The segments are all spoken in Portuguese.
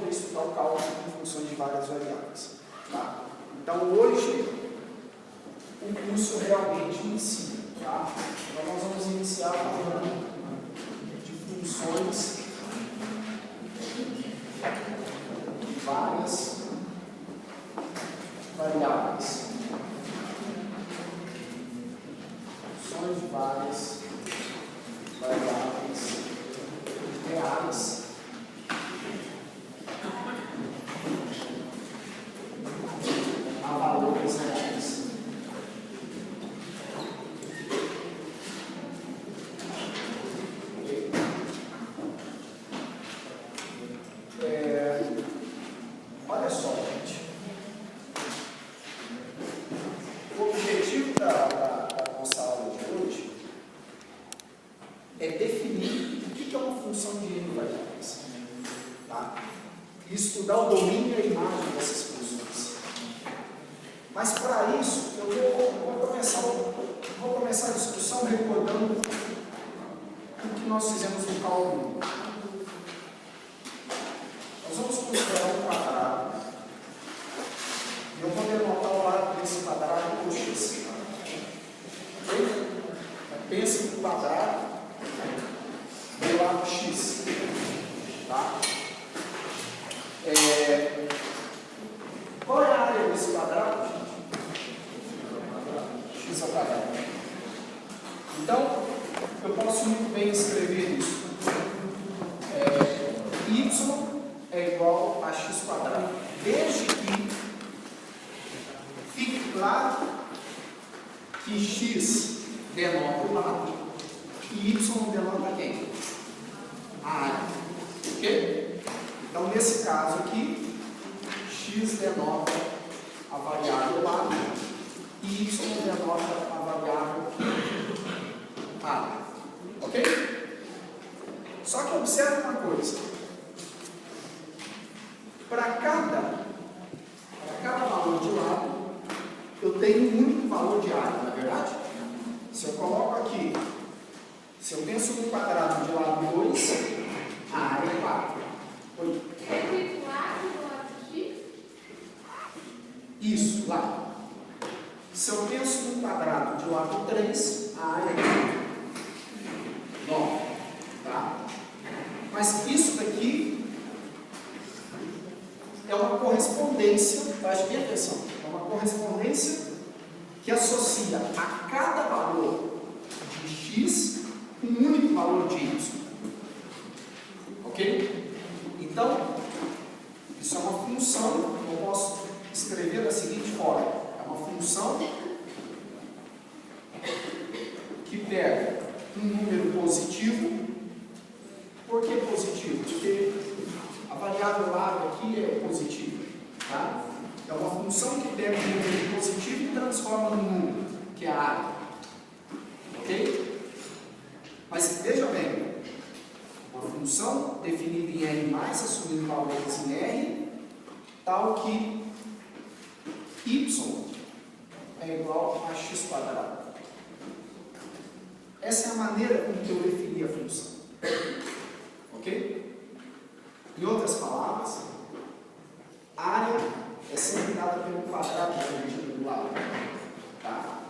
poder estudar o cálculo em funções de várias variáveis. Tá? Então, hoje, o curso realmente inicia. Tá? Então, nós vamos iniciar falando de funções de várias variáveis. Funções de várias variáveis reais. A valores reais. Olha só, gente. O objetivo da nossa aula de hoje é definir o que é uma função de N variáveis. Tá? E estudar o domínio e a imagem dessas funções. Mas para isso, eu vou começar a discussão recordando o que nós fizemos no cálculo 1. Nós vamos considerar um quadrado. E eu vou denotar o lado desse quadrado por x. Ok? Pense no quadrado do lado x. Tá? Qual é a área desse quadrado? X ao quadrado. Então, eu posso muito bem escrever isso. Y é igual a x quadrado. Desde que fique claro que x denota o lado e y denota quem? A área. Ok? Então, nesse caso aqui, x denota a variável lado e y denota a variável área. Ok? Só que observe uma coisa. Para cada valor de lado, eu tenho um único valor de área, não é verdade? Se eu coloco aqui, se eu penso no quadrado de lado 2, a área é 4. É lado do lado x? Isso, lá. Se eu penso no quadrado de lado 3, a área é 9. Tá? Mas isso daqui é uma correspondência, preste bem atenção, é uma correspondência que associa a cada valor de x um único valor de y. Ok? Então, isso é uma função, eu posso escrever da seguinte forma: é uma função que pega um número positivo. Por que positivo? Porque a variável lado aqui é positiva. Tá? É uma função que pega um número positivo e transforma num número, que é a área. Ok? Mas veja bem, uma função definida em R+, assumindo valores em R, tal que y é igual a x quadrado. Essa é a maneira com que eu defini a função. Ok? Em outras palavras, a área é sempre dada pelo quadrado da medida do lado. Tá?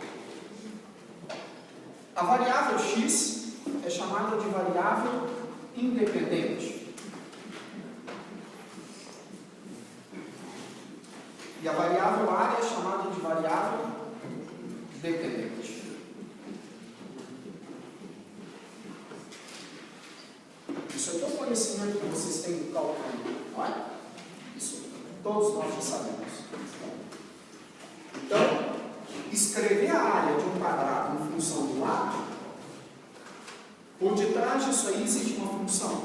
A variável x é chamada de variável independente. E a variável área é chamada de variável dependente. Isso aqui é um conhecimento que vocês têm do cálculo, não é? Isso todos nós já sabemos. Então, escrever a área de um quadrado em função do lado, por detrás disso aí existe uma função.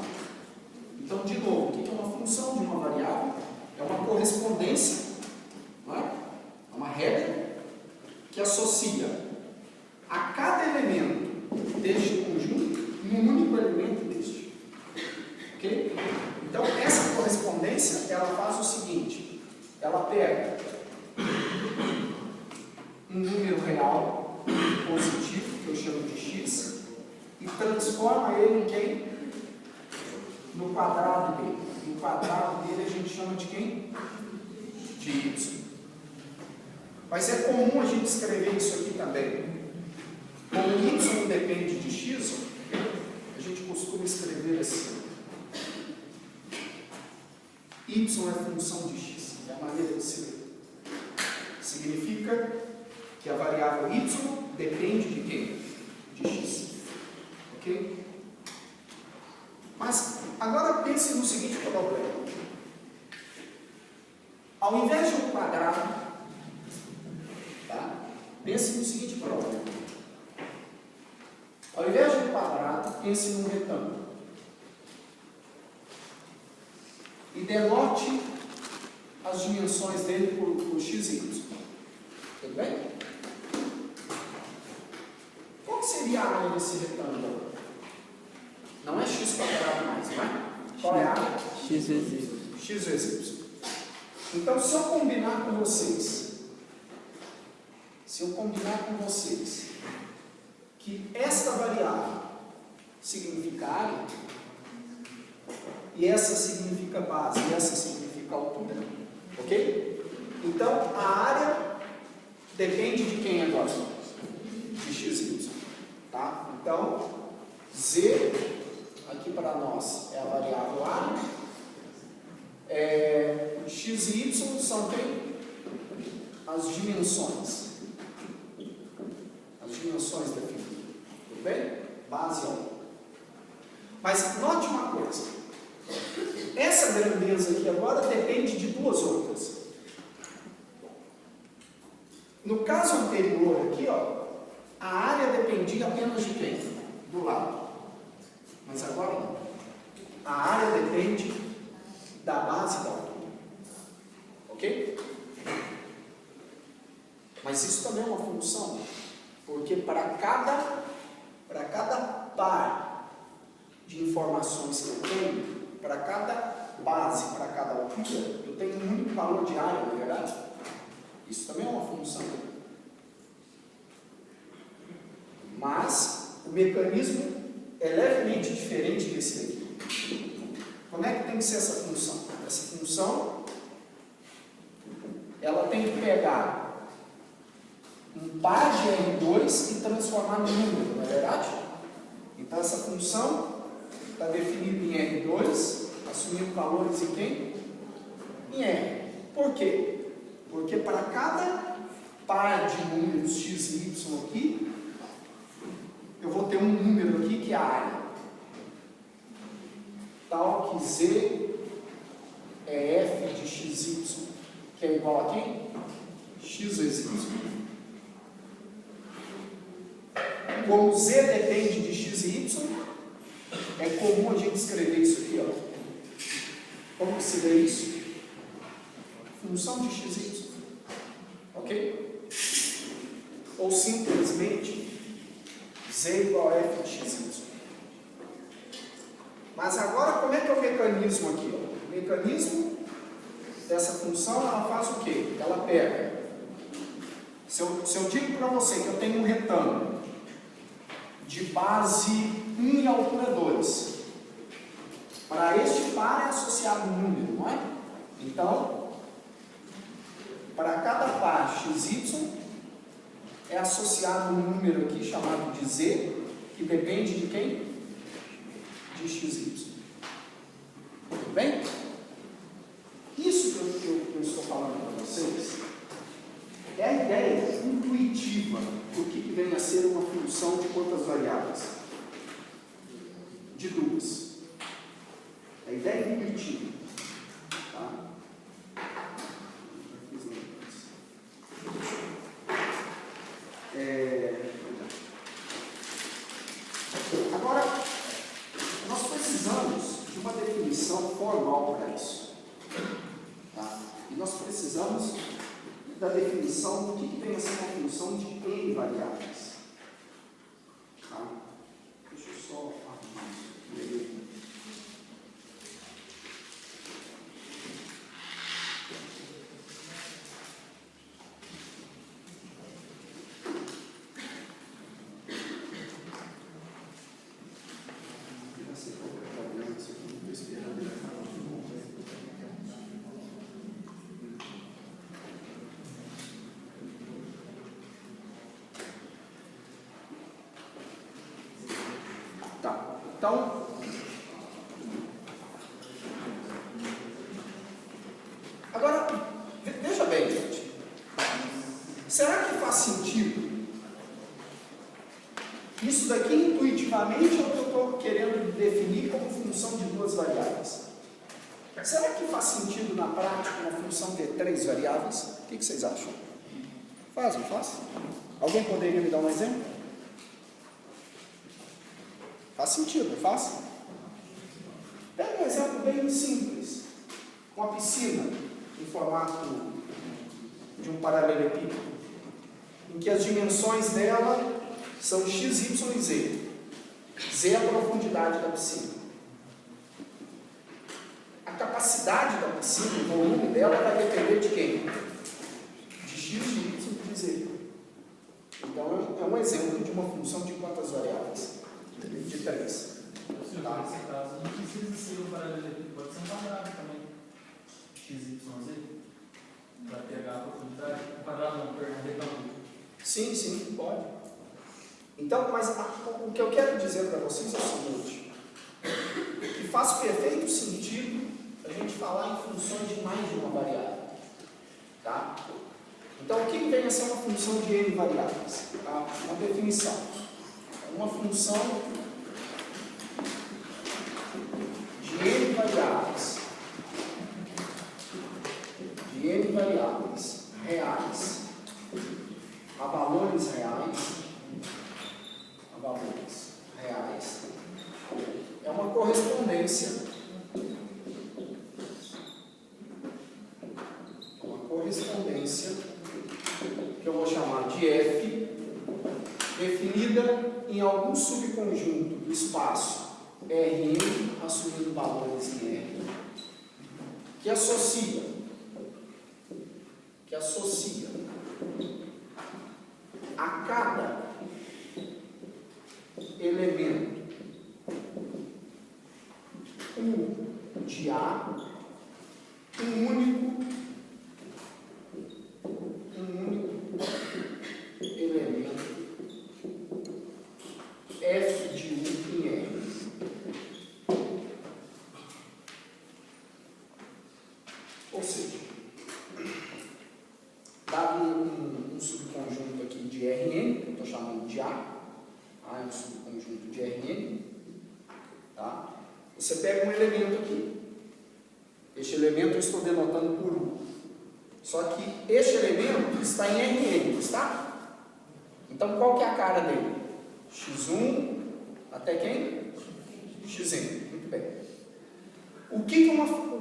Então, de novo, o que é uma função de uma variável? É uma correspondência, não é? É uma regra que associa a cada elemento deste conjunto um único elemento deste. Ok? Então, essa correspondência, ela faz o seguinte: ela pega um número real positivo, que eu chamo de x, e transforma ele em quem? no quadrado dele. E o quadrado dele a gente chama de quem? De y. Mas é comum a gente escrever isso aqui também. Como y depende de x, a gente costuma escrever assim. Y é função de x. É a maneira de se ler. Significa que a variável y depende de quem? De x. Ok? Mas agora pense no seguinte problema. Ao invés de um quadrado, tá? Pense no seguinte problema. Ao invés de um quadrado, pense num retângulo. E denote as dimensões dele por x e y. Tudo bem? Qual seria a área desse retângulo? Não é x quadrado mais, não é? Qual é a área? X vezes Y. X vezes y. Então, se eu combinar com vocês, que esta variável significa área, e essa significa base, e essa significa altura, ok? Então, a área depende de quem agora? De x e y. Tá? Então, z, aqui para nós, é a variável área. X e y são quem? As dimensões. As dimensões definidas. Tudo bem? Base 1. Mas note uma coisa. Essa grandeza aqui agora depende de duas outras. No caso anterior aqui, ó, a área dependia apenas de quem? Do lado. Mas agora não. A área depende da base da altura. Ok? Mas isso também é uma função. Porque para cada par de informações que eu tenho, para cada base, para cada altura, eu tenho um único valor de área, não é verdade? Isso também é uma função. Mas o mecanismo é levemente diferente desse daqui. Como é que tem que ser essa função? Essa função, ela tem que pegar um par de R2 e transformar no número, não é verdade? Então essa função está definida em R2, assumindo valores em quem? Em R. Por quê? Porque para cada par de números x e y aqui, eu vou ter um número aqui que é a área. Tal que z é f de xy, que é igual a quem? X vezes y. Como z depende de x e y, é comum a gente escrever isso aqui, ó. Como que se lê isso? Função de x e y. Ok? Ou simplesmente z igual a f de x e y. Mas agora, como é que é o mecanismo aqui? Ó? O mecanismo dessa função, ela faz o quê? Ela pega. Se eu digo para você que eu tenho um retângulo de base 1 e altura 2, para este par é associado um número, não é? Então, para cada par xy, é associado um número aqui chamado de z, que depende de quem? De xy. Tudo bem? Isso que eu estou falando para vocês é a ideia intuitiva do que vem a ser uma função de quantas variáveis? De duas. A ideia intuitiva. Tá? Agora, nós precisamos de uma definição formal para isso. Tá? E nós precisamos da definição do que tem a ser uma função de n variáveis. Tá? Deixa eu só arrumar isso. Vai ser qualquer problema, isso aqui não estou esperando. equivocadamente ao que eu estou querendo definir como função de duas variáveis? Será que faz sentido na prática uma função ter três variáveis? O que vocês acham? Faz, não faz? Alguém poderia me dar um exemplo? Faz sentido, não faz? Pega um exemplo bem simples. Uma piscina em formato de um paralelepípedo, em que as dimensões dela são x, y e z. Z é a profundidade da piscina. A capacidade da piscina, o volume dela vai depender de quem? De x, de y e de z. Então é um exemplo de uma função de quantas variáveis? De três. Tá. Nesse caso, não precisa ser um paralelepípedo, pode ser um quadrado também. X, Y, Z. Para pegar a profundidade. Um quadrado não, perdão, um retângulo. Sim, pode. Então, mas o que eu quero dizer para vocês é o seguinte: que faz perfeito sentido a gente falar em funções de mais de uma variável. Tá? Então, o que vem a ser uma função de n variáveis? Tá? Uma definição. Uma função de n variáveis. De n variáveis reais a valores reais. É uma correspondência. Que eu vou chamar de F, definida em algum subconjunto do espaço Rn, assumindo valores em R, que associa a cada elemento U de A um único elemento F de U em R. Ou seja, dado um subconjunto aqui de Rn, que eu estou chamando de A é um subconjunto de Rn, tá? Você pega um elemento aqui. Este elemento eu estou denotando por U. Só que este elemento está em Rn, está? Então qual que é a cara dele? x1 até quem? xn. Muito bem. O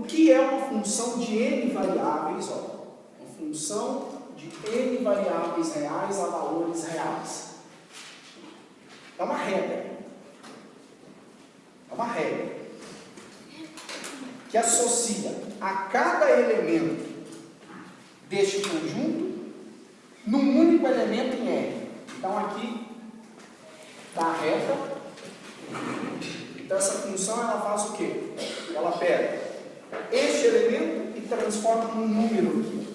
que é uma função de n variáveis? Ó, uma função de n variáveis reais a valores reais. É uma regra. Que associa a cada elemento deste conjunto num único elemento em R. Então aqui está a reta. Então essa função ela faz o quê? Ela pega este elemento e transforma num número aqui,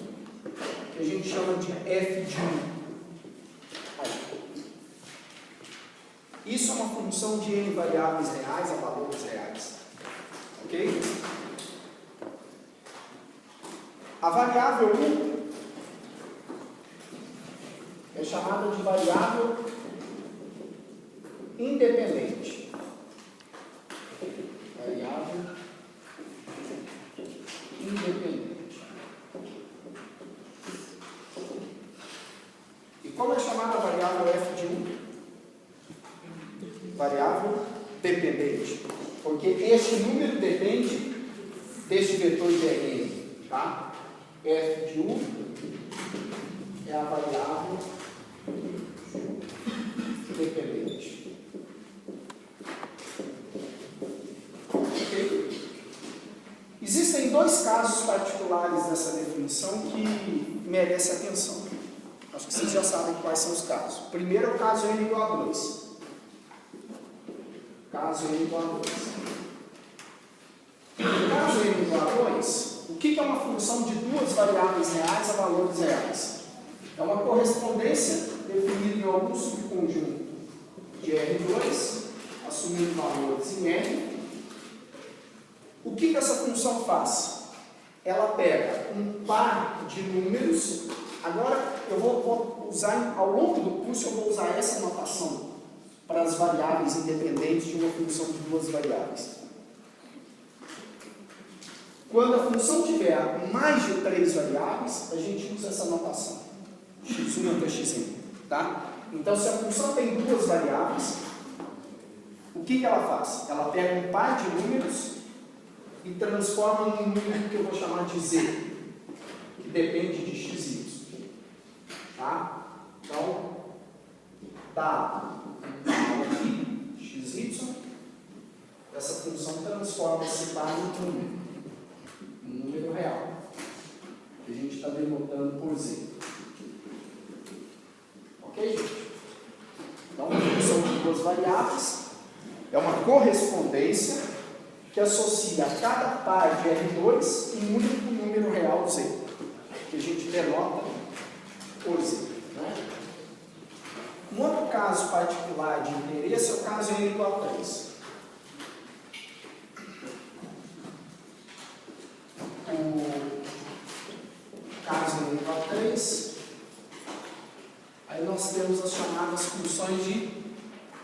que a gente chama de f de 1. Isso é uma função de n variáveis reais a valores reais. Ok? A variável 1 é chamada de variável independente. Variável independente. E como é chamada a variável f de 1? Variável dependente. Porque este número depende deste vetor de Rn. Tá? F de U é a variável dependente. Ok? Existem dois casos particulares dessa definição que merecem atenção. Acho que vocês já sabem quais são os casos. O primeiro é o caso n igual a 2. Caso n igual a 2. No caso n igual a 2, o que é uma função de duas variáveis reais a valores reais? É uma correspondência definida em algum subconjunto de R2, assumindo valores em R. O que essa função faz? Ela pega um par de números. Agora, eu vou usar, ao longo do curso, eu vou usar essa notação para as variáveis independentes de uma função de duas variáveis. Quando a função tiver mais de 3 variáveis, a gente usa essa notação, x1 até xn, tá? Então, se a função tem 2 variáveis, o que ela faz? Ela pega um par de números e transforma num número que eu vou chamar de z, que depende de x e y. Tá? Então, dado aqui, x, y, essa função transforma esse par num número real, que a gente está denotando por z. Ok, gente? Então, uma função de 2 variáveis é uma correspondência que associa a cada par de R2 um único número real z, que a gente denota por z. Né? Um outro caso particular de interesse é o caso n igual a 3. O caso n igual a 3, aí nós temos as chamadas funções de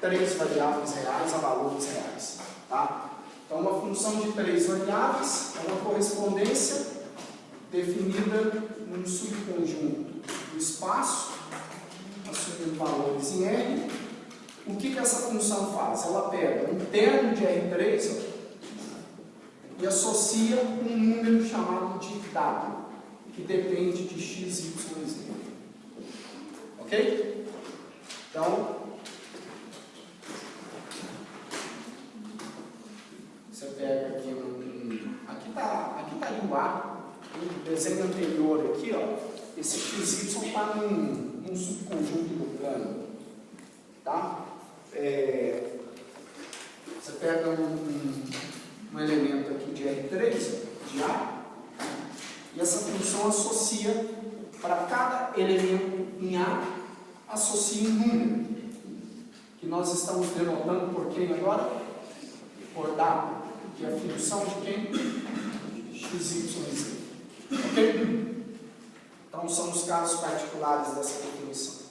3 variáveis reais a valores reais. Tá? Então, uma função de 3 variáveis é uma correspondência definida num subconjunto do espaço, assumindo valores em R. O que essa função faz? Ela pega um termo de R3 e associa um número chamado de W, que depende de x, y e z. Ok? Então, você pega aqui aqui tá o A, no desenho anterior aqui, ó, esse x, y está num subconjunto do plano. Tá? Você pega um elemento aqui de R3, de A, e essa função associa, para cada elemento em A, associa um número, que nós estamos denotando por quem agora? Por W, que é a função de quem? X, Y e Z. Ok? Então, são os casos particulares dessa definição.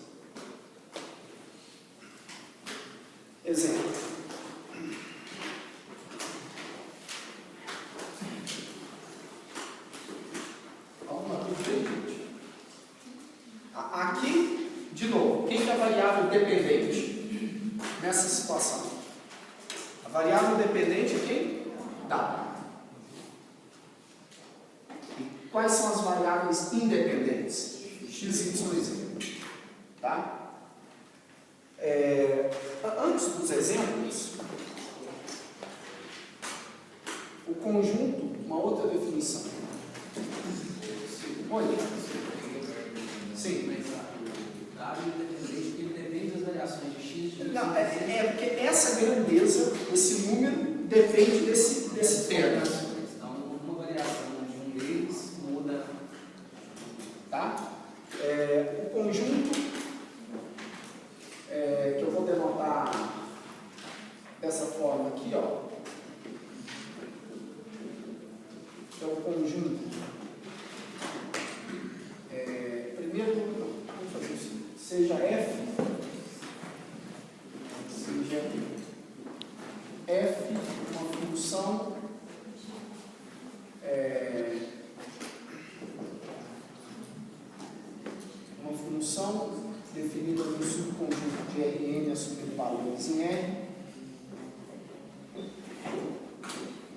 Exemplo. Aqui, de novo, quem é a variável dependente nessa situação? A variável dependente é quem? W. E quais são as variáveis independentes? X, Y e Z. Tá? Antes dos exemplos, o conjunto, uma outra definição. Oi? Sim. Mas o W independente, ele depende das variações de x, de y. Não, porque essa grandeza, esse número, depende desse termo. Então, uma variação de um deles muda. Tá? O conjunto, que eu vou denotar dessa forma aqui, ó, que é o conjunto. Primeiro, vamos fazer assim, seja F, uma função definida no subconjunto de Rn assumindo valores em R,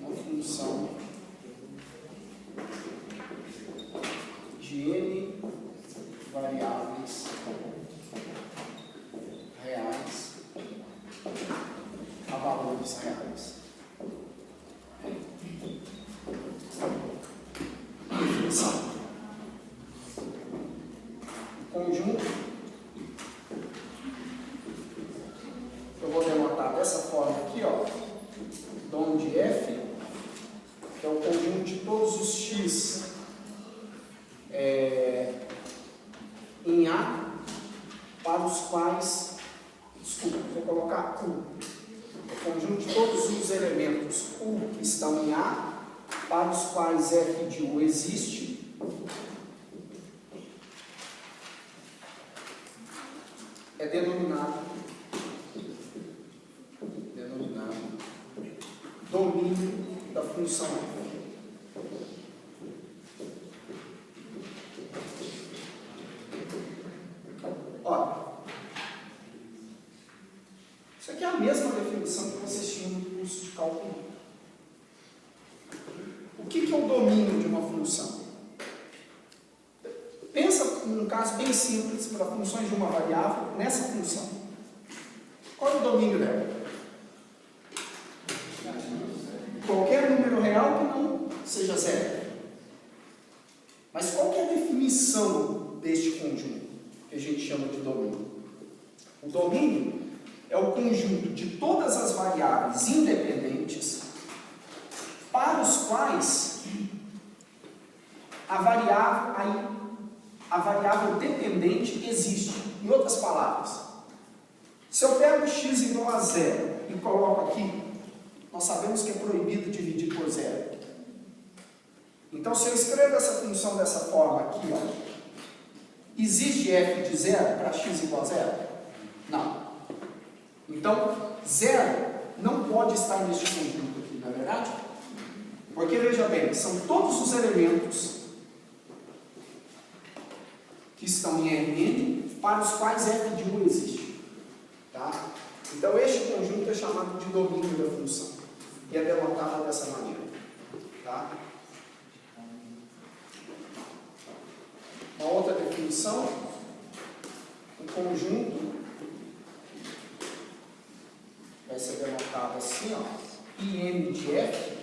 uma função de N variáveis reais a valores reais. Definição. Conjunto, eu vou denotar dessa forma aqui, ó, dom de F, que é o conjunto de todos os x em A, para os quais, desculpa, vou colocar U, o conjunto de todos os elementos U que estão em A, para os quais F de U existe, é denominado domínio da função f. Olha, isso aqui é a mesma definição que vocês tinham no curso de cálculo. O que é o domínio de uma função? Pensa num caso bem simples para funções de uma variável nessa função. Qual é o domínio dela? Qualquer número real que não seja zero. Mas qual que é a definição deste conjunto que a gente chama de domínio? O domínio é o conjunto de todas as variáveis independentes para os quais a variável dependente existe. Em outras palavras, se eu pego x igual a zero e coloco aqui, nós sabemos que é proibido dividir por zero. Então, se eu escrevo essa função dessa forma aqui, ó, existe f de zero para x igual a zero? Não. Então, zero não pode estar neste conjunto aqui, não é verdade? Porque, veja bem, são todos os elementos que estão em Rn para os quais f de 1 existe. Tá? Então, este conjunto é chamado de domínio da função. E é denotado dessa maneira. Tá? Uma outra definição, o conjunto vai ser denotado assim, ó, IM de F,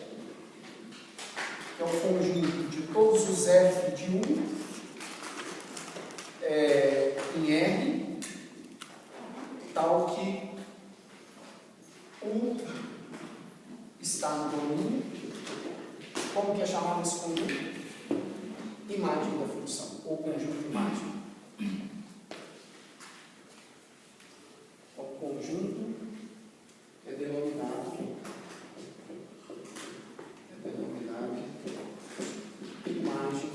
que é o conjunto de todos os F de 1 em R, tal que U está no domínio. Como que é chamado esse conjunto? Imagem da função, ou conjunto imagem. O conjunto é denominado imagem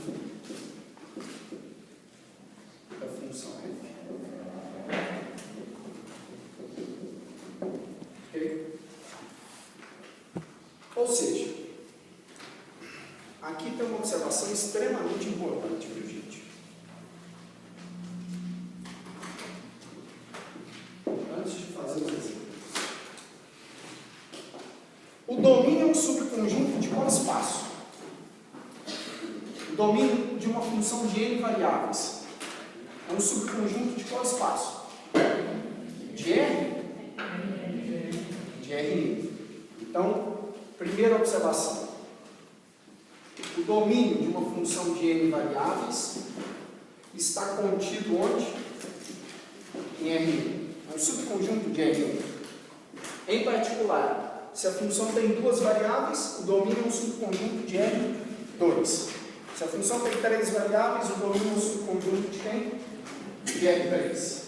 da função f. Ok? Ou seja, aqui tem uma observação extremamente importante, viu, gente? Antes de fazer o exemplo. O domínio é um subconjunto de qual espaço? O domínio de uma função de n variáveis é um subconjunto de qual espaço? De R? De Rn. Então, primeira observação. O domínio de uma função de n variáveis está contido onde? Em Rn. É um subconjunto de Rn. Em particular, se a função tem duas variáveis, o domínio é um subconjunto de R2. Se a função tem três variáveis, o domínio é um subconjunto de quem? De R3.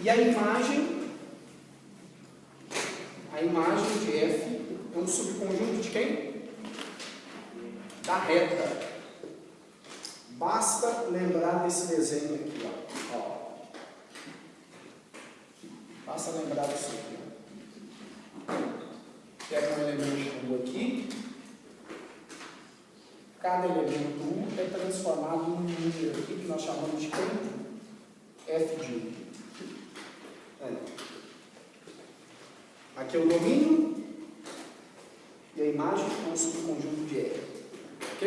E a imagem de F é um subconjunto de quem? Da reta. Basta lembrar desse desenho aqui, ó. Basta lembrar disso aqui. Pega um elemento U aqui. Cada elemento U é transformado em um número aqui que nós chamamos de quem? F de U. Aqui é o domínio e a imagem é um subconjunto de R. Ok?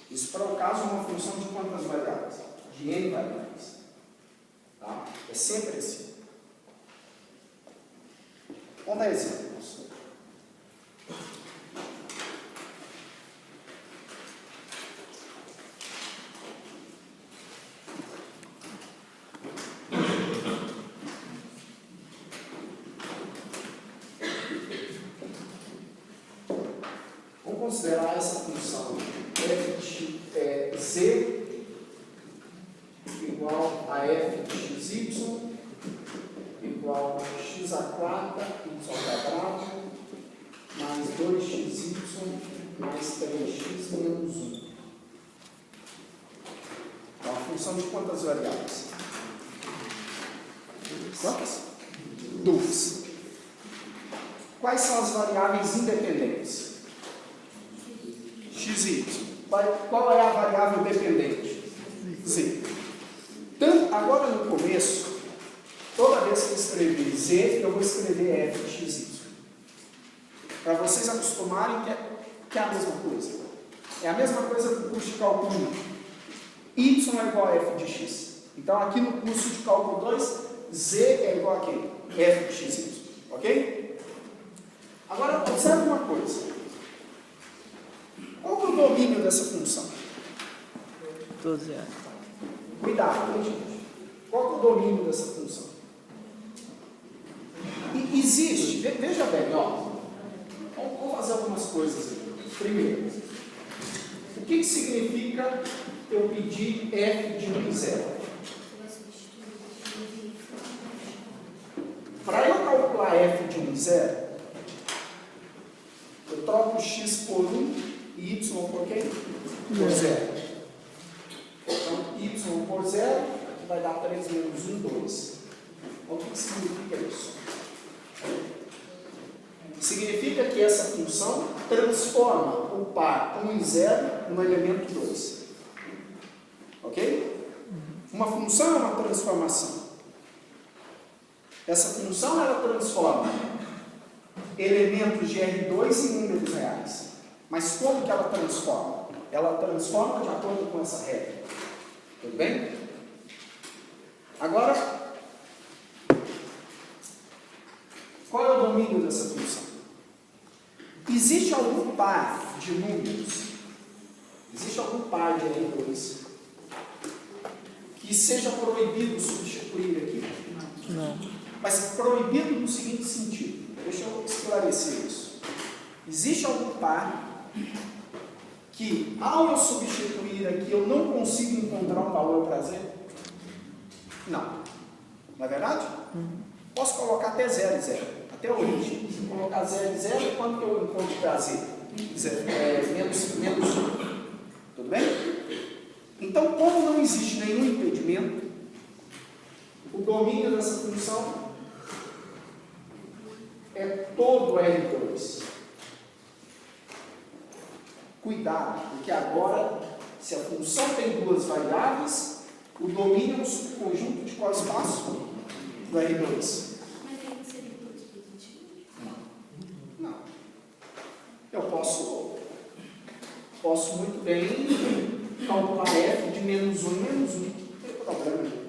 Isso para o caso de uma função de quantas variáveis? De n variáveis. Tá? É sempre assim. Vamos dar exemplos. Vamos considerar essa função f de z igual a f de xy igual a x a 4 y² mais 2xy mais 3x menos 1. É uma função de quantas variáveis? Quantas? Duas. Quais são as variáveis independentes? xy. Qual é a variável dependente? Z. Então, agora no começo, toda vez que eu escrever Z, eu vou escrever f de xy. Para vocês acostumarem que é a mesma coisa. É a mesma coisa do curso de cálculo 1. Y é igual a f de x. Então, aqui no curso de cálculo 2, Z é igual a quem? F de xy. Ok? Agora, observe uma coisa. Qual é o domínio dessa função? 12. Cuidado, hein, gente? Qual é o domínio dessa função? E existe, veja bem, ó. Vamos fazer algumas coisas aqui. Primeiro, o que significa eu pedir f de 1 e 0? Para eu calcular f de 1 e 0, eu troco x por 1 e y por quem? Por 0. Então, y por 0, aqui vai dar 3 menos 1, 2. O que significa isso? Significa que essa função transforma o par 1 e 0 no elemento 2. Ok? Uma função é uma transformação. Essa função ela transforma elementos de R2 em números reais. Mas como que ela transforma? Ela transforma de acordo com essa regra. Tudo bem? Agora, qual é o domínio dessa função? Existe algum par de números, existe algum par de R2 que seja proibido substituir aqui? Não. Mas proibido no seguinte sentido. Deixa eu esclarecer isso. Existe algum par que, ao eu substituir aqui, eu não consigo encontrar um valor para Z? Não. Não é verdade? Posso colocar até 0 e 0. Até a origem. Se eu colocar 0 e 0, quanto que eu encontro para Z? Menos 1. Tudo bem? Então, como não existe nenhum impedimento, o domínio dessa função é todo R2. Cuidado, porque agora, se a função tem duas variáveis, o domínio é um subconjunto de qual espaço? Do R2. Mas aí não seria todos positivos? Não. Eu posso muito bem calcular f de menos 1 e menos 1. Não tem problema.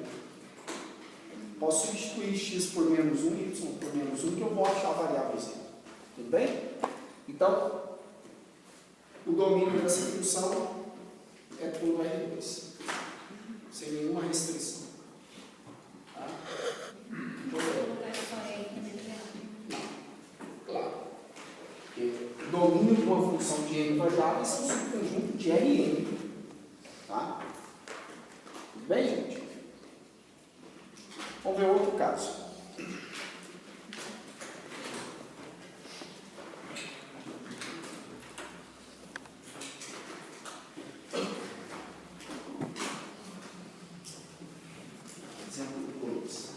Posso substituir x por menos 1 e y por menos 1, que eu vou achar a variável z. Tudo bem? Então, o domínio dessa função é todo R2. Sem nenhuma restrição. Tá? Claro. O domínio de uma função de n variáveis é um subconjunto de Rn. Tá? Tudo bem, gente? Vamos ver outro caso. Exemplo 2.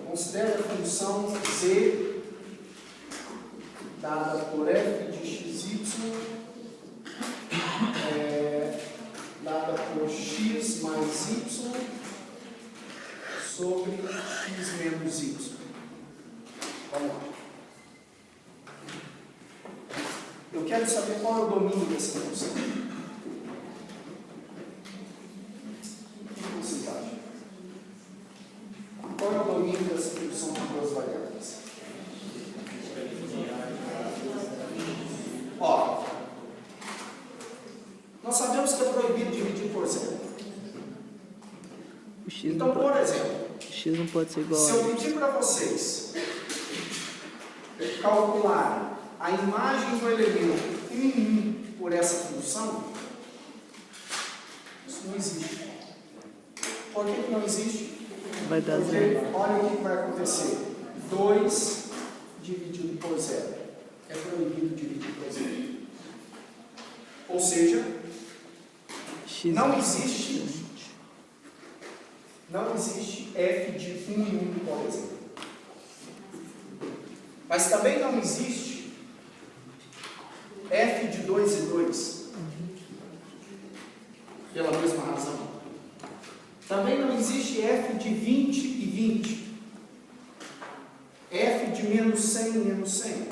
Considere a função z dada por f de xy dada por x mais y sobre x menos y. Vamos lá. Eu quero saber qual é o domínio dessa função. O que vocês acham? Qual é o domínio dessa função de duas variáveis? Ó, nós sabemos que é proibido dividir por zero. O x, Então, por exemplo, x não pode ser igual se a eu pedir para vocês calcular a imagem do elemento 1 por essa função, isso não existe. Por que não existe? vai dar Porque, zero. olha o que vai acontecer. 2 dividido por 0. É proibido dividir por 0. Ou seja, X não existe f de 1 em 1, por exemplo. Mas também não existe f de 2 e 2. Pela mesma razão. Também não existe f de 20 e 20. F de menos 100 e menos 100.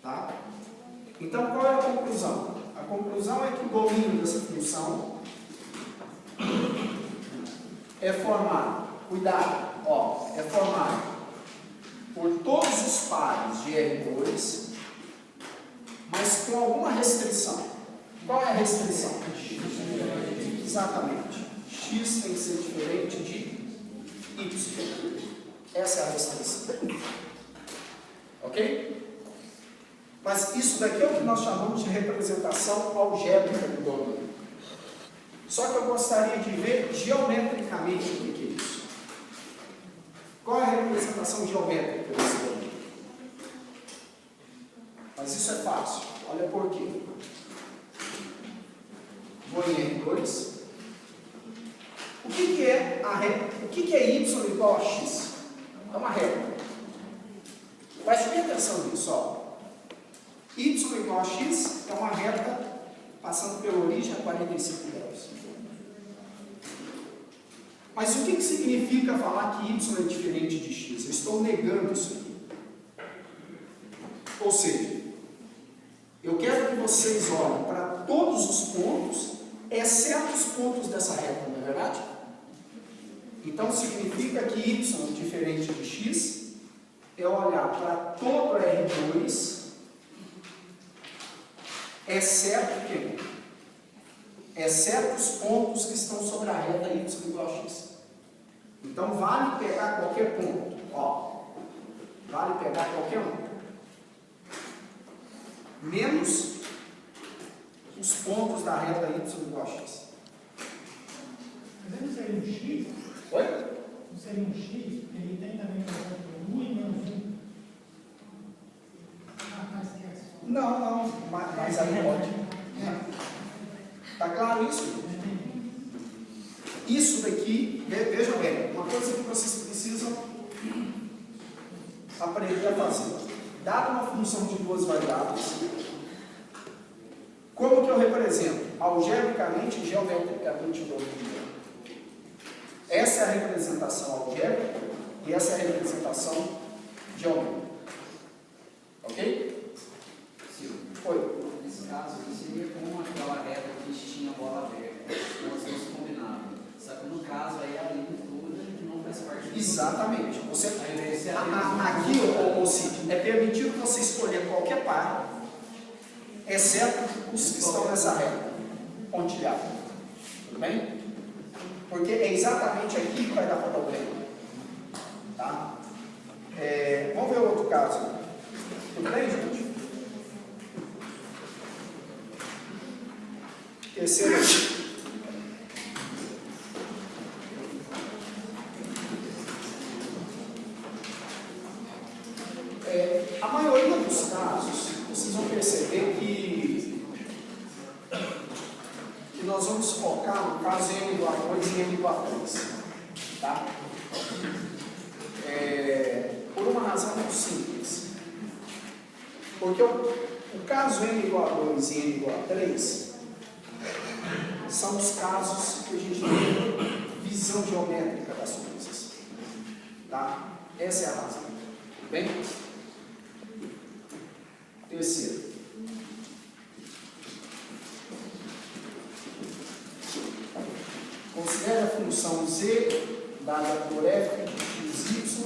Tá? Então, qual é a conclusão? A conclusão é que o domínio dessa função é formado, cuidado, ó, é formado por todos os pares de R2, mas com alguma restrição. Qual é a restrição? Exatamente. X tem que ser diferente de Y. Essa é a restrição. Ok? Mas isso daqui é o que nós chamamos de representação algébrica do domínio. Só que eu gostaria de ver geometricamente o que é isso. Qual é a representação geométrica desse domínio? Mas isso é fácil. Olha por quê. Vou em R2. O que é y igual a x? É uma reta. Preste atenção nisso, ó. Y igual a x é uma reta passando pela origem a 45 graus. Mas o que significa falar que y é diferente de x? Eu estou negando isso aqui. Ou seja, eu quero que vocês olhem para todos os pontos, exceto os pontos dessa reta, não é verdade? Então significa que y diferente de x é olhar para todo R2, exceto quem? Exceto os pontos que estão sobre a reta y igual a x. Então vale pegar qualquer ponto, ó. Vale pegar qualquer um. Menos os pontos da reta y igual a x. Mas não seria um x? Oi? Não seria um x? Ele tem também um 1 e menos 1. Mas esquece. Não, mas aí pode. Está claro isso? Isso daqui, vejam bem, uma coisa que vocês precisam aprender a fazer. Dada uma função de duas variáveis, como que eu represento? Algebricamente e geometricamente o domínio. Essa é a representação algébrica e essa é a representação geométrica. Ok? Sim. Foi. Nesse caso, seria como aquela reta que tinha bola aberta. Nós temos combinado. Só que no caso aí a linha toda não faz parte do Exatamente. Você, Aí, aqui, ô Cid, é permitido você escolher qualquer par, exceto os que estão nessa reta pontilhada. Tudo bem? Porque é exatamente aqui que vai dar problema. Tá? Vamos ver outro caso. Tudo bem, gente? Terceiro aqui. A maioria dos casos, vocês vão perceber que nós vamos focar no caso n igual a 2 e n igual a 3. Tá? Por uma razão muito simples. Porque o caso n igual a 2 e n igual a 3 são os casos que a gente tem visão geométrica das coisas. Tá? Essa é a razão. Tudo bem? Terceiro. Considere a função z dada por f de xy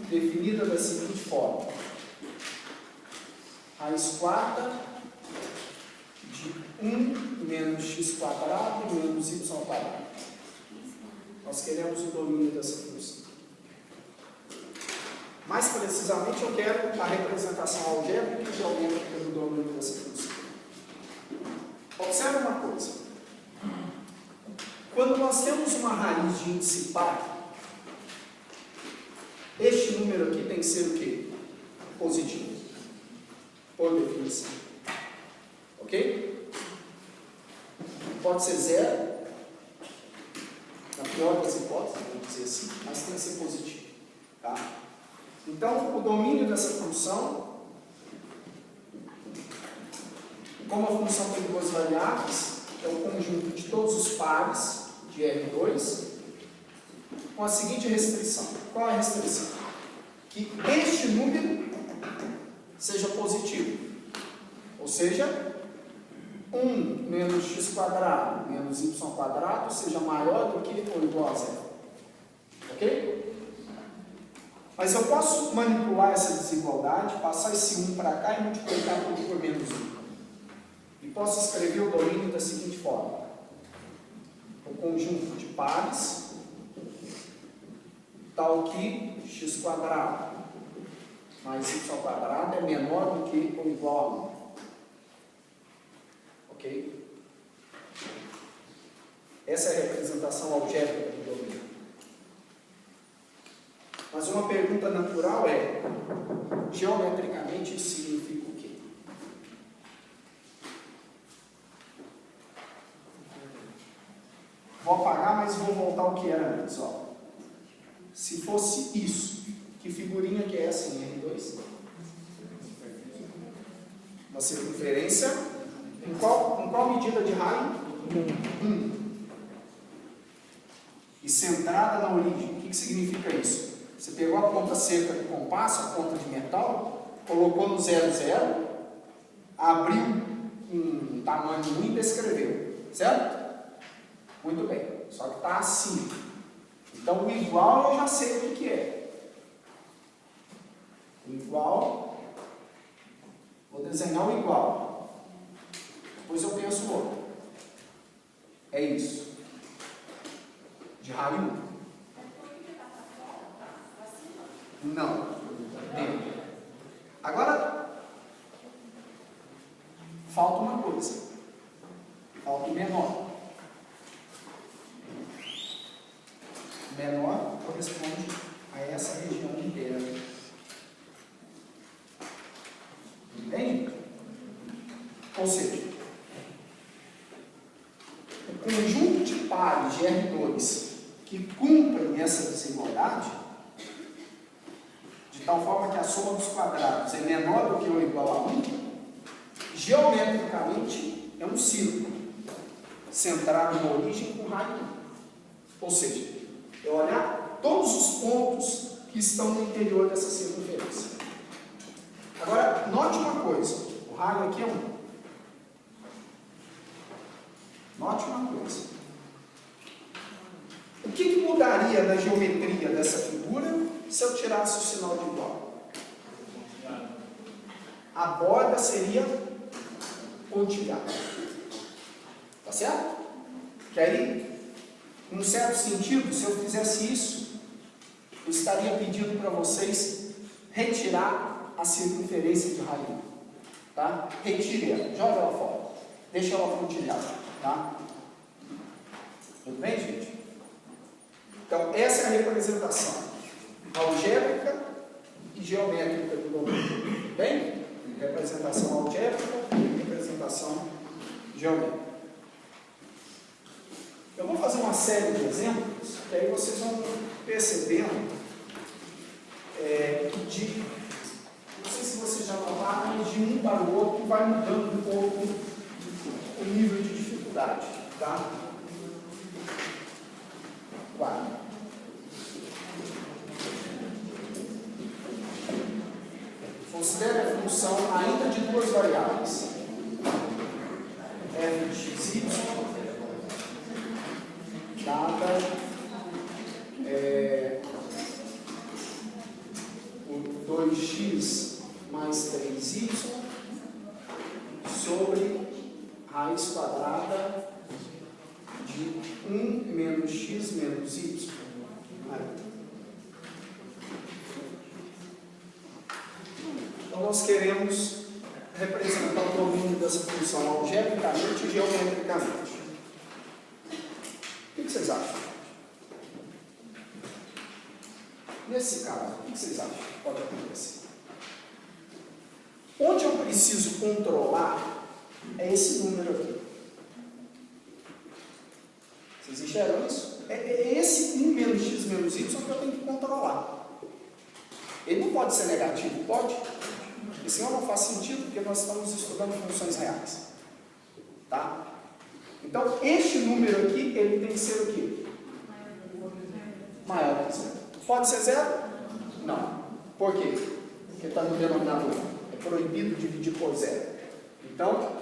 definida da seguinte forma: raiz quarta de 1 menos x quadrado menos y quadrado. Nós queremos o domínio dessa função. Mais precisamente, eu quero a representação algébrica e geométrica do domínio dessa função. Observe uma coisa. Quando nós temos uma raiz de índice par, este número aqui tem que ser o quê? Positivo. Por definição. Ok? Pode ser zero, na pior das hipóteses, vamos dizer assim, mas tem que ser positivo. Tá? Então, o domínio dessa função, como a função tem duas variáveis, é o conjunto de todos os pares de R2, com a seguinte restrição. Qual é a restrição? Que este número seja positivo. Ou seja, 1 menos x² menos y² seja maior do que ou igual a zero. Ok? Mas eu posso manipular essa desigualdade, passar esse 1 para cá e multiplicar tudo por menos 1. E posso escrever o domínio da seguinte forma. O conjunto de pares tal que x² mais y² é menor do que ou igual a 1. Ok? Essa é a representação algébrica do domínio. Mas uma pergunta natural é, geometricamente isso significa o quê? Vou apagar, mas vou voltar ao que era antes. Ó. Se fosse isso, que figurinha que é essa em R2? Uma circunferência. Em qual medida de raio? 1. E centrada na origem. O que significa isso? Você pegou a ponta seca do compasso, a ponta de metal, colocou no 0, 0, abriu um tamanho 1 e descreveu. Certo? Muito bem. Só que está assim. Então, o igual eu já sei o que é. O igual, vou desenhar o igual. Depois eu penso o outro. É isso. De raio 1. Não. Dentro. Agora, falta uma coisa. Falta o menor. Menor corresponde a essa região inteira. Entende? Ou seja, o conjunto de pares de R2 que cumprem essa desigualdade, de tal forma que a soma dos quadrados é menor do que ou igual a 1, geometricamente é um círculo, centrado na origem com raio 1. Ou seja, é olhar todos os pontos que estão no interior dessa circunferência. Agora, note uma coisa, o raio aqui é 1. Note uma coisa. O que mudaria na geometria dessa figura se eu tirasse o sinal de igual? A borda seria pontilhada. Tá certo? Que aí, num certo sentido, se eu fizesse isso, eu estaria pedindo para vocês retirar a circunferência de raio 1. Tá? Retire ela, joga ela fora. Deixa ela pontilhada. Tá? Tudo bem, gente? Então, essa é a representação algébrica e geométrica do domínio. Tudo bem? Representação algébrica e representação geométrica. Eu vou fazer uma série de exemplos, que aí vocês vão percebendo que não sei se vocês já notaram, mas de um para o outro vai mudando um pouco o nível de dificuldade. Tá? 4. Considere a função ainda de duas variáveis. F de x, y, dada o 2x mais 3y sobre raiz quadrada de 1 menos x menos y. Então, nós queremos representar o domínio dessa função algebricamente e geometricamente. O que vocês acham? Nesse caso, o que vocês acham que pode acontecer? Onde eu preciso controlar é esse número aqui. Vocês enxergam isso? É esse 1 menos x menos y que eu tenho que controlar. Ele não pode ser negativo, pode? E senão não faz sentido, porque nós estamos estudando funções reais. Tá? Então, este número aqui, ele tem que ser o quê? Maior que zero. Pode ser zero? Não. Por quê? Porque está no denominador. É proibido dividir por zero. Então,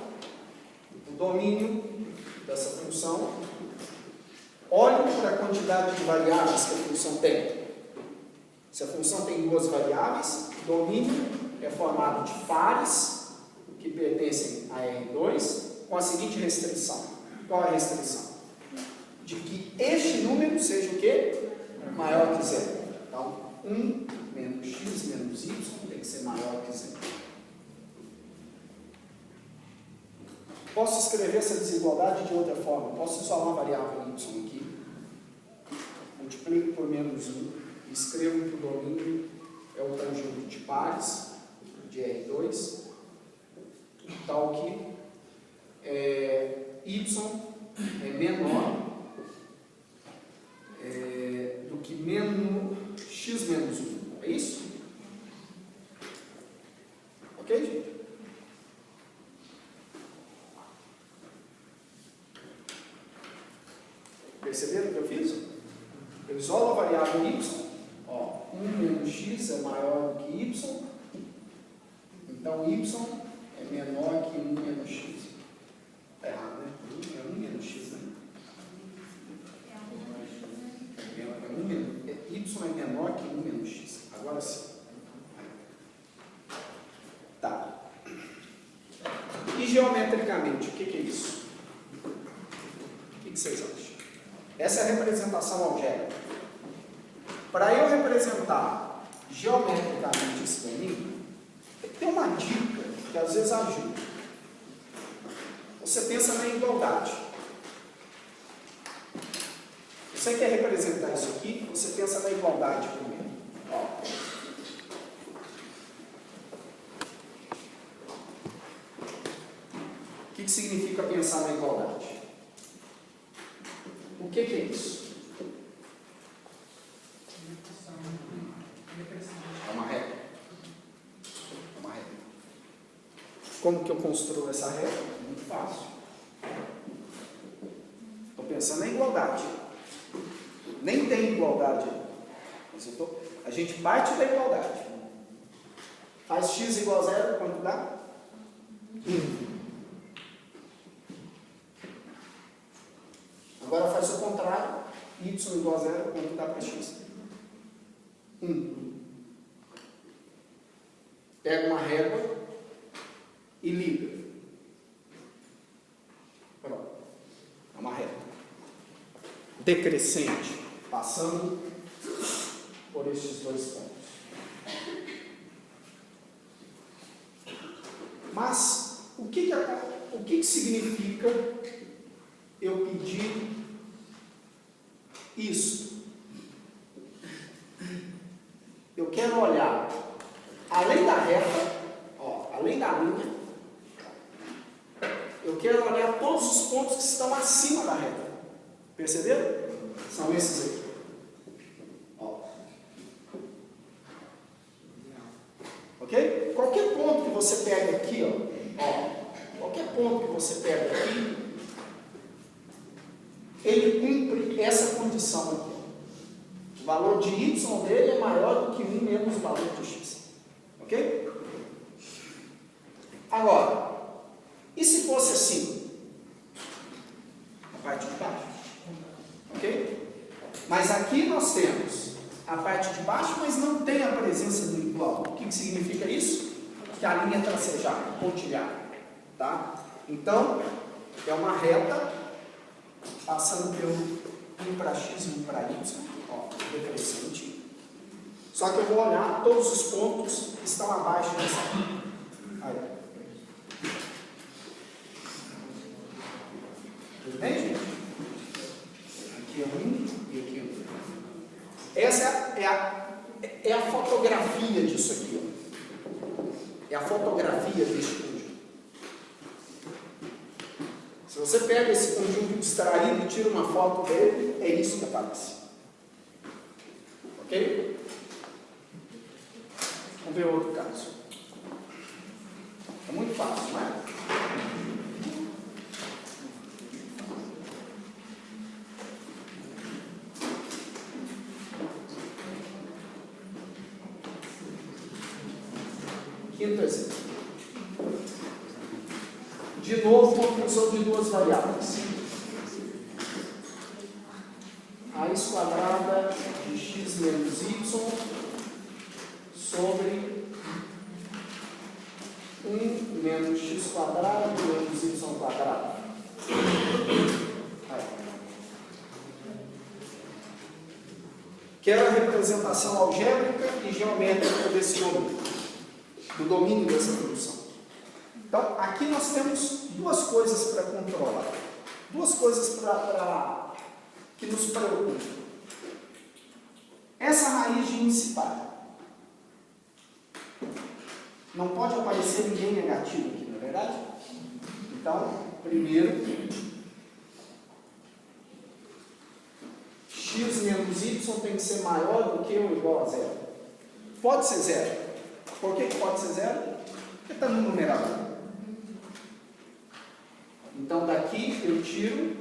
o domínio dessa função, olhe para a quantidade de variáveis que a função tem. Se a função tem duas variáveis, o domínio é formado de pares que pertencem a R2 com a seguinte restrição. Qual é a restrição? De que este número seja o quê? Maior que zero. Então, 1 menos x menos y tem que ser maior que zero. Posso escrever essa desigualdade de outra forma. Posso isolar uma variável y aqui, multiplico por menos 1, e escrevo que o domínio é o conjunto de pares de R2, tal que y é menor do que x menos 1. É isso? Ok, gente? Perceberam o que eu fiz? Eu isolo a variável y. Ó, 1 menos x é maior do que y. Então, y é menor que 1 menos x. Está errado, né? É 1 menos x, né? Y é menor que 1 menos x. Agora sim. Tá. E geometricamente, o que é isso? O que vocês acham? Essa é a representação algébrica. Para eu representar geometricamente esse domínio, tem uma dica que às vezes ajuda. Você pensa na igualdade. Você quer representar isso aqui, você pensa na igualdade primeiro. Ó. O que significa pensar na igualdade? O que é isso? É uma regra. É uma regra. Como que eu construo essa regra? Muito fácil. Estou pensando na igualdade. Nem tem igualdade. A gente parte da igualdade. Faz x igual a 0, quanto dá? 1. Agora faz o contrário. Y igual a 0, quanto dá para x? 1. Pega uma régua e liga. Pronto. É uma régua decrescente, passando por estes dois pontos. Mas, o que significa eu pedir isso? Eu quero olhar além da reta, além da linha, eu quero olhar todos os pontos que estão acima da reta. Perceberam? São esses aqui. Ok? Qualquer ponto que você pega aqui, qualquer ponto que você pega aqui, ele cumpre essa condição aqui. O valor de y dele é maior do que 1 menos o valor de x. Ok? Agora, e se fosse assim? A parte de baixo. Ok? Mas aqui nós temos a parte de baixo, mas não tem a presença do igual. O que significa isso? Que a linha é tracejada, pontilhada. Tá? Então, é uma reta passando pelo 1 para x e 1 para y, decrescente. Só que eu vou olhar todos os pontos que estão abaixo dessa linha. Aí. Tudo bem, gente? Aqui é 1 e aqui é 1. Essa é a fotografia disso aqui. É a fotografia deste conjunto. Se você pega esse conjunto distraído e tira uma foto dele, é isso que aparece. Ok? Vamos ver outro caso. É muito fácil, não é? Quinto exemplo. De novo, uma função de duas variáveis. Raiz quadrada de x menos y sobre 1 menos x quadrado menos y quadrado. Aí. Quero a representação algébrica e geométrica desse domínio, do domínio dessa função. Então, aqui nós temos duas coisas para controlar, duas coisas que nos preocupam. Essa raiz de índice par. Não pode aparecer ninguém negativo aqui, não é verdade? Então, primeiro, x menos y tem que ser maior do que ou igual a zero. Pode ser zero. Por que pode ser zero? Porque está no numerador. Então, daqui eu tiro,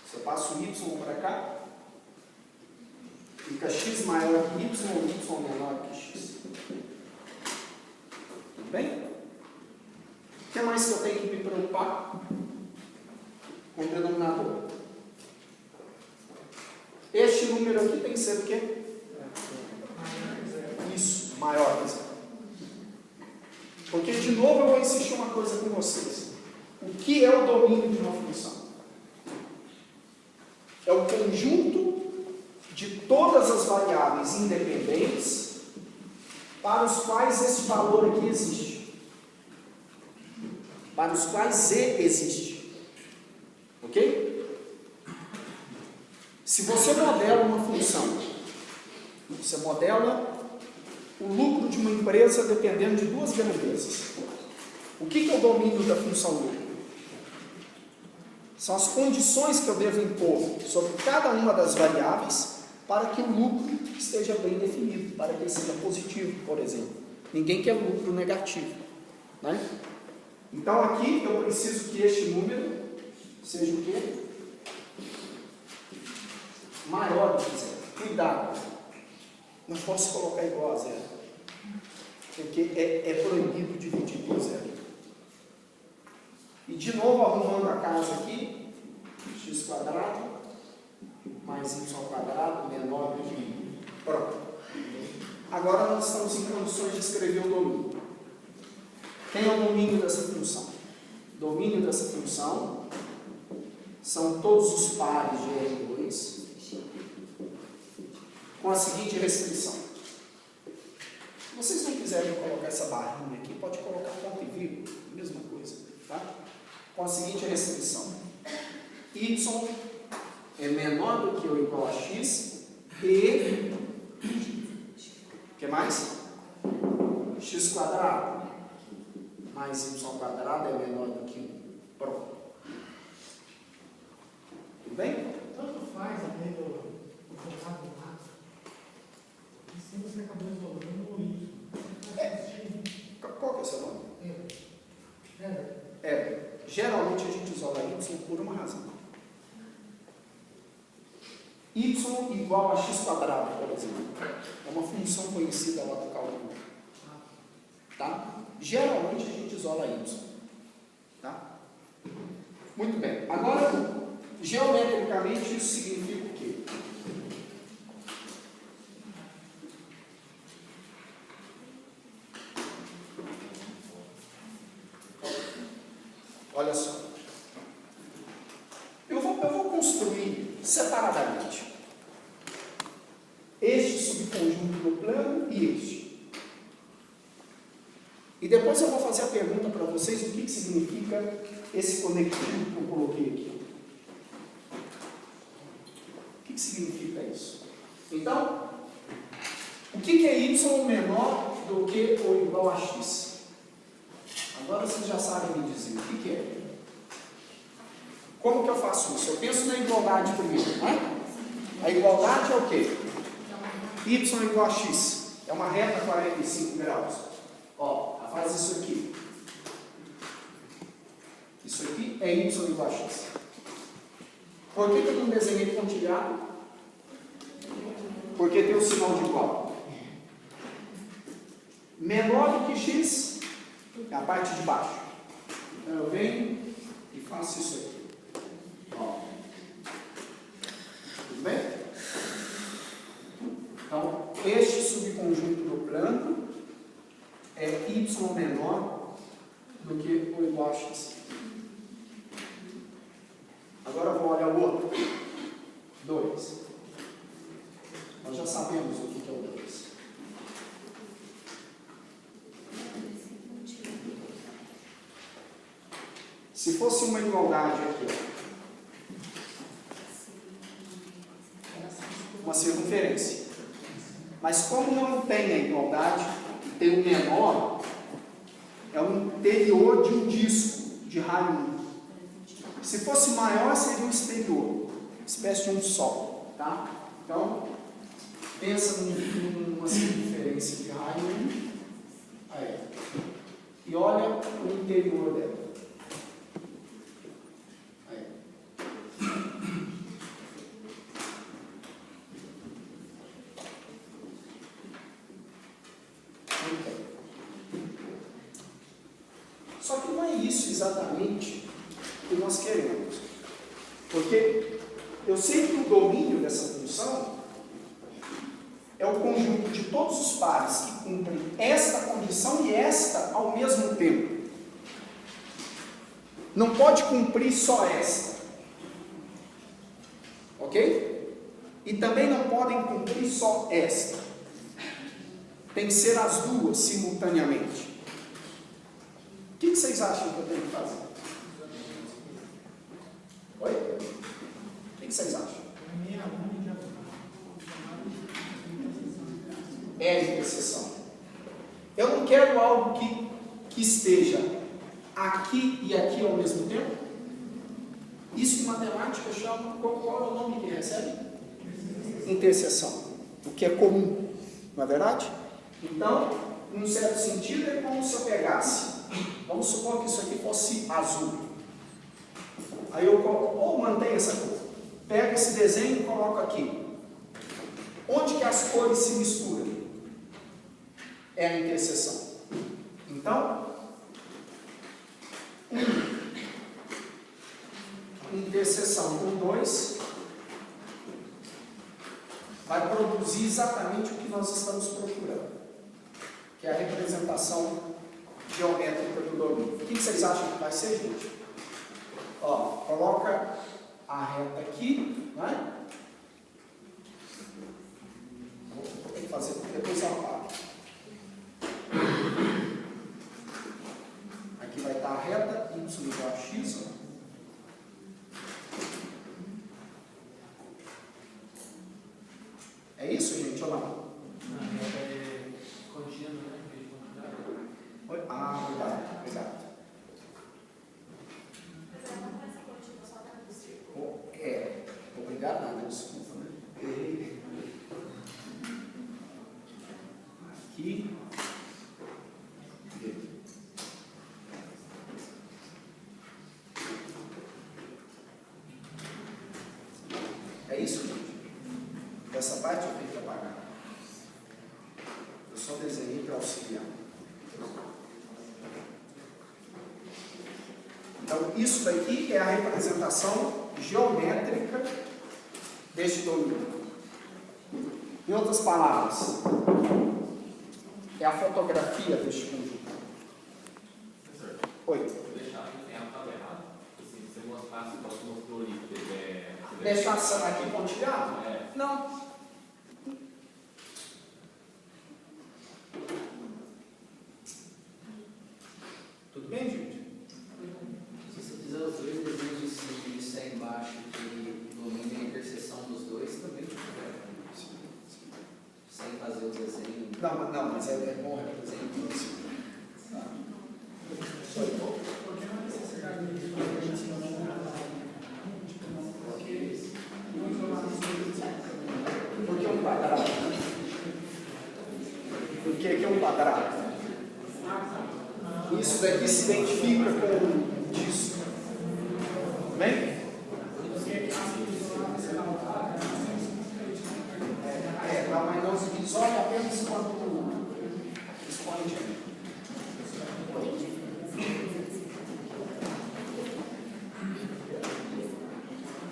se eu passo o y para cá, fica x maior que y ou y menor que x. Tudo bem? O que mais que eu tenho que me preocupar? Com o denominador. Este número aqui tem que ser o quê? Isso, maior que zero. Porque, de novo, eu vou insistir uma coisa com vocês. O que é o domínio de uma função? É o conjunto de todas as variáveis independentes para os quais esse valor aqui existe. Para os quais Z existe. Ok? Se você modela uma função, você modela o lucro de uma empresa dependendo de duas grandezas. O que é o domínio da função lucro? São as condições que eu devo impor sobre cada uma das variáveis para que o lucro esteja bem definido, para que ele seja positivo, por exemplo. Ninguém quer lucro negativo, né? Então aqui eu preciso que este número seja o quê? Maior do que zero. Cuidado, não posso colocar igual a zero, porque é proibido dividir por zero. E de novo, arrumando a casa aqui, x quadrado mais y quadrado menor do que 1. Pronto. Agora nós estamos em condições de escrever o domínio. Quem é o domínio dessa função? O domínio dessa função são todos os pares de R2 com a seguinte restrição. Se vocês não quiserem colocar essa barrinha aqui, pode colocar ponto e vírgula, mesma coisa, tá? Com a seguinte restrição: y é menor do que ou igual a x e o que mais? X quadrado mais y quadrado é menor do que 1. Pronto. Tudo bem? Tanto faz além do quadrado do lado. E se você acabou resolvendo o y. Qual que é o seu nome? É. Geralmente a gente isola y por uma razão. Y igual a x quadrado, por exemplo. É uma função conhecida lá do cálculo. Tá? Geralmente a gente isola y. Tá? Muito bem. Agora, geometricamente, isso significa o quê? Olha só. Eu vou construir separadamente este subconjunto do plano e este. E depois eu vou fazer a pergunta para vocês o que significa esse conectivo que eu coloquei aqui. O que significa isso? Então, o que é y menor do que ou igual a x? Agora vocês já sabem me dizer o que é. Como que eu faço isso? Eu penso na igualdade primeiro, não é? A igualdade é o quê? Y igual a x. É uma reta 45 graus. Ó, ela faz isso aqui. Isso aqui é y igual a x. Por que eu não desenhei pontilhado? Porque tem o sinal de igual. Menor do que x é a parte de baixo. Então eu venho e faço isso aqui. Ó. Tudo bem? Então, este subconjunto do plano é y menor do que ou igual a x. Agora vou olhar o outro. 2. Nós já sabemos o que é o 2. Se fosse uma igualdade aqui, uma circunferência. Mas como não tem a igualdade, tem o menor, é o interior de um disco de raio 1. Se fosse maior, seria o exterior, espécie de um sol, tá? Então, pensa numa circunferência de raio 1, aí, e olha o interior dela. Aí. Só que não é isso exatamente que nós queremos. Porque eu sei que o domínio dessa função é o conjunto de todos os pares que cumprem esta condição e esta ao mesmo tempo. Não pode cumprir só esta. Ok? E também não podem cumprir só esta. Tem que ser as duas simultaneamente. O que vocês acham que eu tenho que fazer? Oi? O que vocês acham? É interseção. Eu não quero algo que esteja aqui e aqui ao mesmo tempo. Isso em matemática chama, qual é o nome que recebe? Interseção. O que é comum, não é verdade? Então, em um certo sentido, é como se eu pegasse, vamos supor que isso aqui fosse azul. Aí eu mantenho essa cor. Pego esse desenho e coloco aqui. Onde que as cores se misturam? É a interseção. Então, interseção com 2 vai produzir exatamente o que nós estamos procurando, que é a representação geométrica do domínio. O que vocês acham que vai ser, gente? Ó, coloca a reta aqui, né? Vou ter que fazer, depois eu apago. Aqui vai estar a reta, y igual a x, ó. É isso, gente, ou não? É contínuo, né? Ah, obrigado. Obrigado, nada, desculpa, né? Aqui. É isso, gente? Essa parte eu tenho que apagar. Eu só desenhei para auxiliar. Então, isso daqui é a representação geométrica deste domínio. Em outras palavras, é a fotografia deste conjunto. Oi. Deixar errado. Se você mostrasse o que mostrou ali, Deixar aqui pontilhado? É. Não. Tudo bem, gente? Se você fizer os dois desenhos de cima e isso aí embaixo, que domina a interseção dos dois, também sem fazer o desenho. Não, mas é bom representar isso. Tá? Porque não há necessidade de Porque um quadrado. do que é um quadrado. Isso daqui se identifica com disco. Bem? Mas não se resolve apenas quando expande.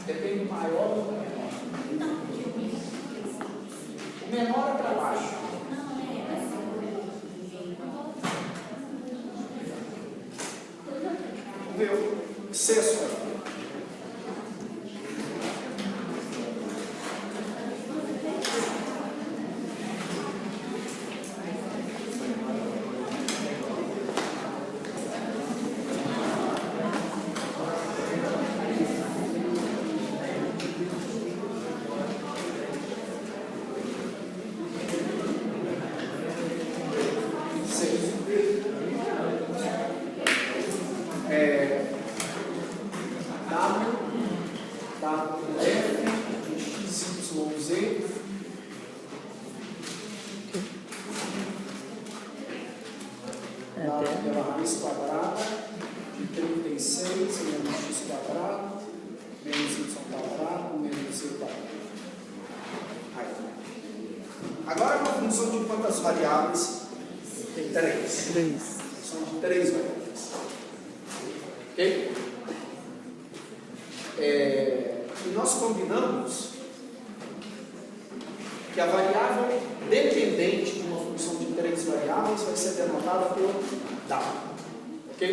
Depende do maior ou do menor. O menor é para baixo. Vamos ver o excesso aí. Pela raiz quadrada de 36 menos x quadrado menos y quadrado menos z quadrado. Agora uma função de quantas variáveis? Tem 3. 3. Função de 3 variáveis. Ok? E nós combinamos que a variável dependente de uma função de 3 variáveis vai ser denotada por W. Ok?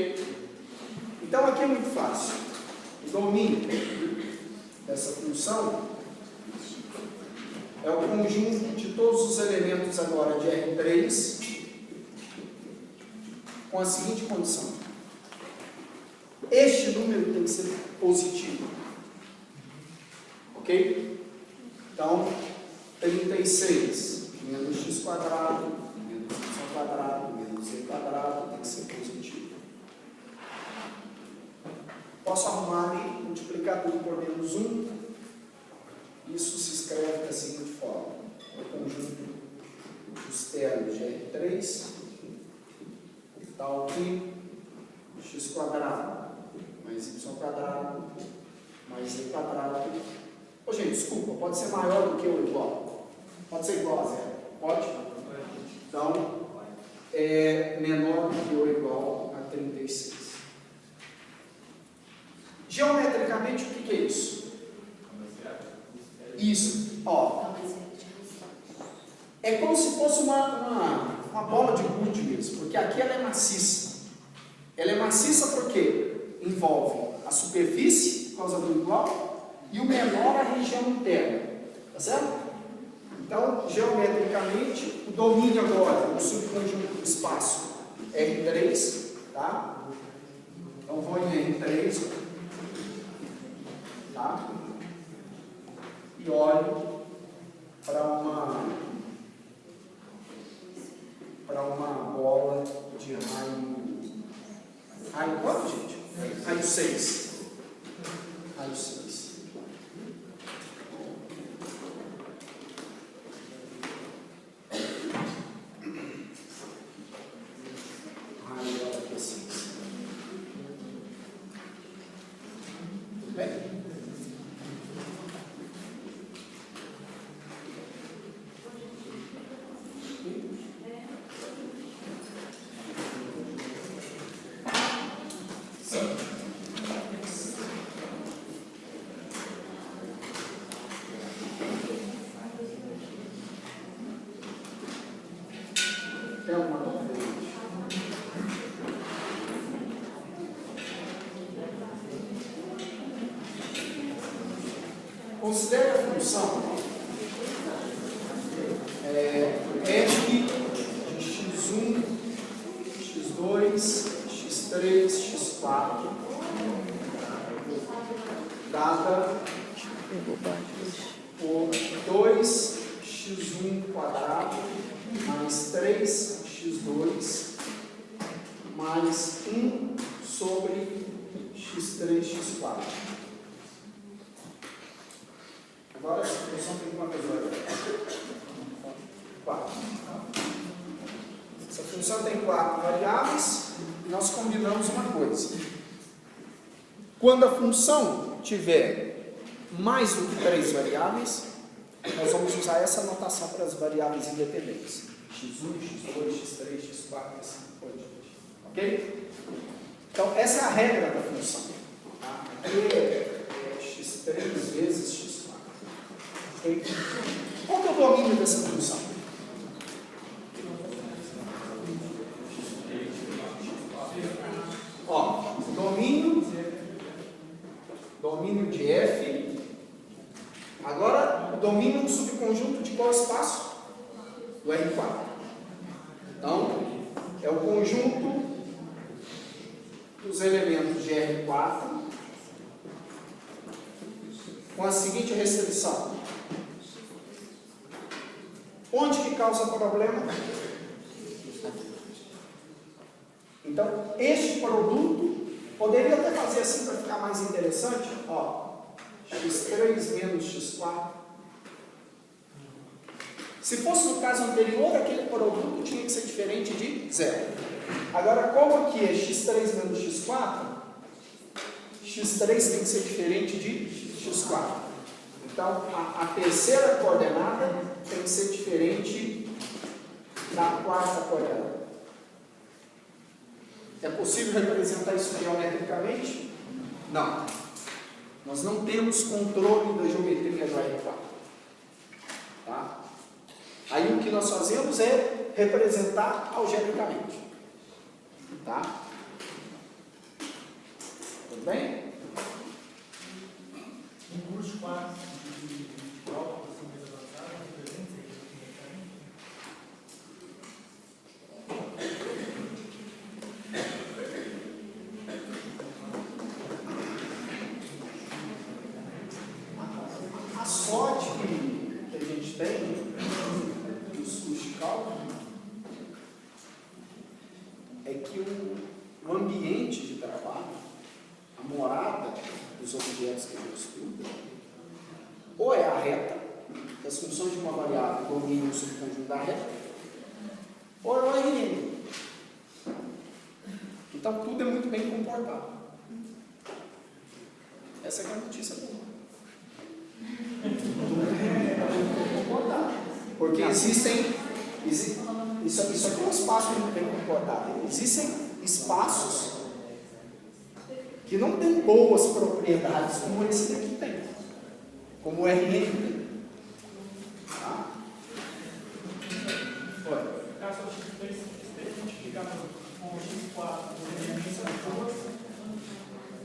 Então aqui é muito fácil. O domínio dessa função é o conjunto de todos os elementos agora de R3 com a seguinte condição. Este número tem que ser positivo. Ok? Então, 36 menos x quadrado menos y quadrado menos z quadrado tem que ser positivo. Posso arrumar ali, multiplicar tudo por menos 1. Isso se escreve da seguinte forma. É o conjunto dos termos de R3 tal que x quadrado mais y quadrado mais z quadrado. Ô, gente, desculpa, pode ser maior do que ou igual? Pode ser igual a zero? Pode? Então, é menor do que ou igual a 36. Geometricamente, o que é isso? Isso, ó. É como se fosse uma bola de gude mesmo, porque aqui ela é maciça. Ela é maciça porque envolve a superfície, por causa do igual, e o menor a região interna. Tá certo? Então, geometricamente, o domínio agora, o subconjunto do espaço R3, tá? Então, vou em R3, tá? E olho para uma bola de raio quanto, gente? Raio 6. Raio 6. Considere a função f de x1, x2, x3, x4 dada por 2x1 quadrado mais 3x2 mais 1 sobre x3, x4. Agora essa função tem quantas variáveis? 4. função tem 4 variáveis e nós combinamos uma coisa. Quando a função tiver mais do que 3 variáveis, nós vamos usar essa notação para as variáveis independentes. x1, x2, x3, x4, assim por diante. Ok? Então, essa é a regra da função. Tá? Aqui é x3 vezes x4. Ok? Qual que é o domínio dessa função? Ó, domínio de F. Agora, o domínio do subconjunto de qual espaço? Do R4. Então, é o conjunto dos elementos de R4 com a seguinte restrição. Onde que causa problema? Então, este produto, poderia até fazer assim para ficar mais interessante, ó, x3 menos x4. Se fosse no caso anterior, aquele produto tinha que ser diferente de 0. Agora, como aqui é x3 menos x4, x3 tem que ser diferente de x4. Então, a terceira coordenada tem que ser diferente da quarta coordenada. É possível representar isso geometricamente? Não. Nós não temos controle da geometria do R4. Tá? Aí o que nós fazemos é representar algebricamente. Tá? Tudo bem? Um curso 4 de prova, assim, mais avançada, presente, A sorte que a gente tem dos cursos de cálculo é que o ambiente de trabalho, a morada dos objetos que a gente estuda, ou é a reta, que as funções de uma variável dominam o subconjunto da reta, ou é o RN. Então tudo é muito bem comportado. Essa é a notícia boa. Porque existem. Isso aqui é um espaço muito bem comportado. Existem espaços que não têm boas propriedades como esse daqui tem. Como o RN tem. Tá? Oi. caso o x3 multiplicado com o x4,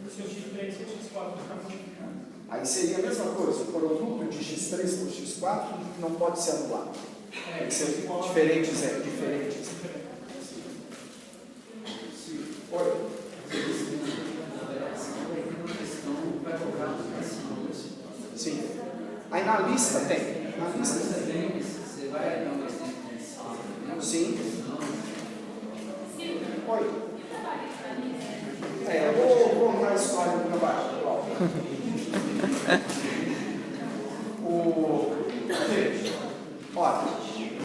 se o x3 e o x4 ficar multiplicado. Aí seria a mesma coisa, o produto de x3 por x4 não pode ser anulado. Tem que ser diferentes, diferentes. Oi. Sim. Aí na lista tem. Na lista tem. Você vai dar um exemplo? Sim. Oi. Eu vou contar a história do trabalho. Olha,